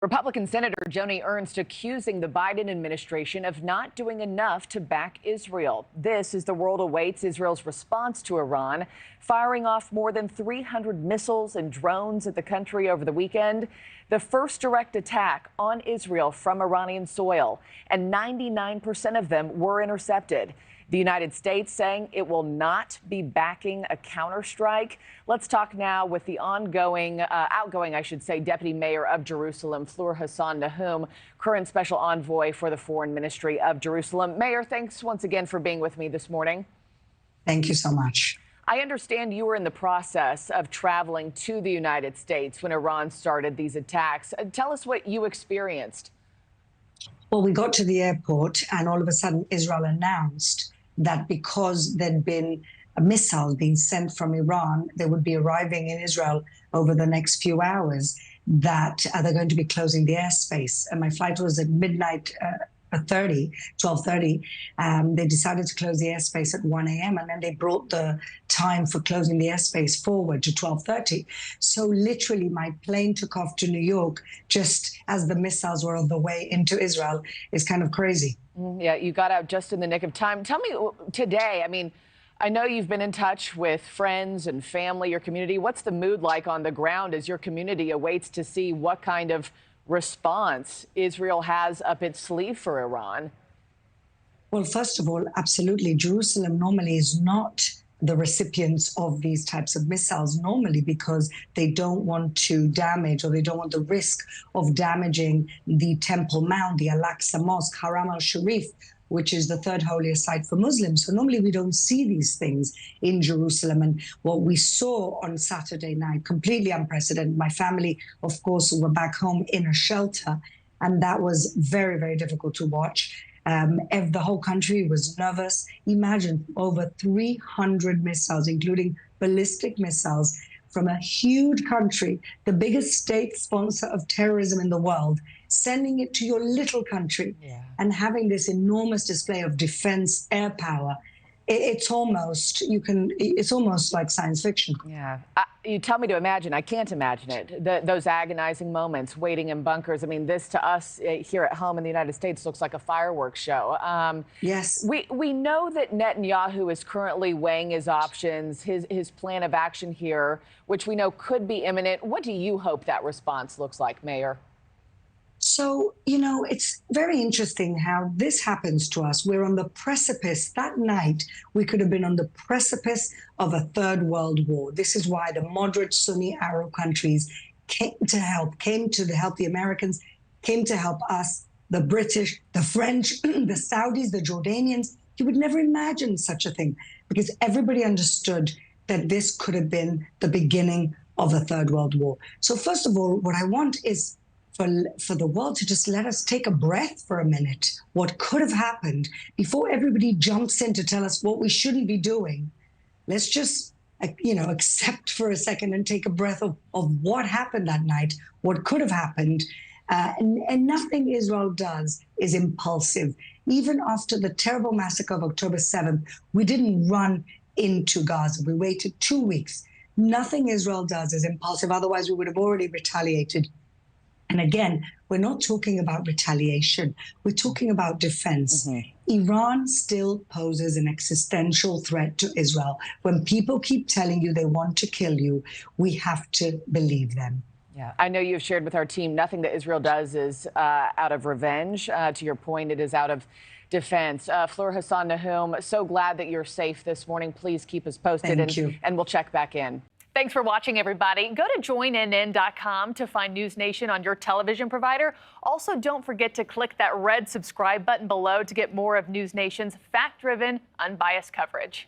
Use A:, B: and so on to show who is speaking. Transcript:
A: Republican Senator Joni Ernst accusing the Biden administration of not doing enough to back Israel. This as the world awaits Israel's response to Iran, firing off more than 300 missiles and drones at the country over the weekend. The first direct attack on Israel from Iranian soil, and 99% of them were intercepted. The United States saying it will not be backing a counterstrike. Let's talk now with the outgoing, Deputy Mayor of Jerusalem, Fleur Hassan-Nahoum, current special envoy for the Foreign Ministry of Jerusalem. Mayor, thanks once again for being with me this morning.
B: Thank you so much.
A: I understand you were in the process of traveling to the United States when Iran started these attacks. Tell us what you experienced.
B: Well, we got to the airport and all of a sudden Israel announced that because there'd been a missile being sent from Iran, they would be arriving in Israel over the next few hours, that they're going to be closing the airspace. And my flight was at midnight, 12:30. They decided to close the airspace at 1 a.m. and then they brought the time for closing the airspace forward to 12:30. So literally my plane took off to New York just as the missiles were on the way into Israel. It's kind of crazy.
A: Yeah, you got out just in the nick of time. Tell me today, I know you've been in touch with friends and family, your community. What's the mood like on the ground as your community awaits to see what kind of response Israel has up its sleeve for Iran?
B: Well, first of all, absolutely. Jerusalem normally is not the recipients of these types of missiles normally because they don't want to damage, or they don't want the risk of damaging the Temple Mount, the Al-Aqsa Mosque, Haram al-Sharif, which is the third holiest site for Muslims. So normally we don't see these things in Jerusalem. And what we saw on Saturday night, completely unprecedented. My family, of course, were back home in a shelter, and that was very, very difficult to watch. The whole country was nervous. Imagine over 300 missiles, including ballistic missiles, from a huge country, the biggest state sponsor of terrorism in the world, sending it to your little country and having this enormous display of defense air power. It's almost like science fiction.
A: Yeah. You tell me to imagine. I can't imagine it. Those agonizing moments, waiting in bunkers. This to us here at home in the United States looks like a fireworks show.
B: Yes.
A: We know that Netanyahu is currently weighing his options, his plan of action here, which we know could be imminent. What do you hope that response looks like, Mayor?
B: So, it's very interesting how this happens to us. We're on the precipice. That night, we could have been on the precipice of a third world war. This is why the moderate Sunni Arab countries came to help the Americans, came to help us, the British, the French, the Saudis, the Jordanians. You would never imagine such a thing because everybody understood that this could have been the beginning of a third world war. So first of all, what I want is for the world to just let us take a breath for a minute. What could have happened before everybody jumps in to tell us what we shouldn't be doing. Let's just, accept for a second and take a breath of what happened that night, what could have happened. And nothing Israel does is impulsive. Even after the terrible massacre of October 7th, we didn't run into Gaza. We waited 2 weeks. Nothing Israel does is impulsive. Otherwise, we would have already retaliated. And again, we're not talking about retaliation. We're talking about defense. Iran still poses an existential threat to Israel. When people keep telling you they want to kill you, we have to believe them.
A: Yeah, I know you've shared with our team nothing that Israel does is out of revenge. To your point, it is out of defense. Fleur Hassan-Nahoum, so glad that you're safe this morning. Please keep us posted.
B: Thank you.
A: And we'll check back in. Thanks for watching, everybody. Go to joinnn.com to find NewsNation on your television provider. Also, don't forget to click that red subscribe button below to get more of NewsNation's fact-driven, unbiased coverage.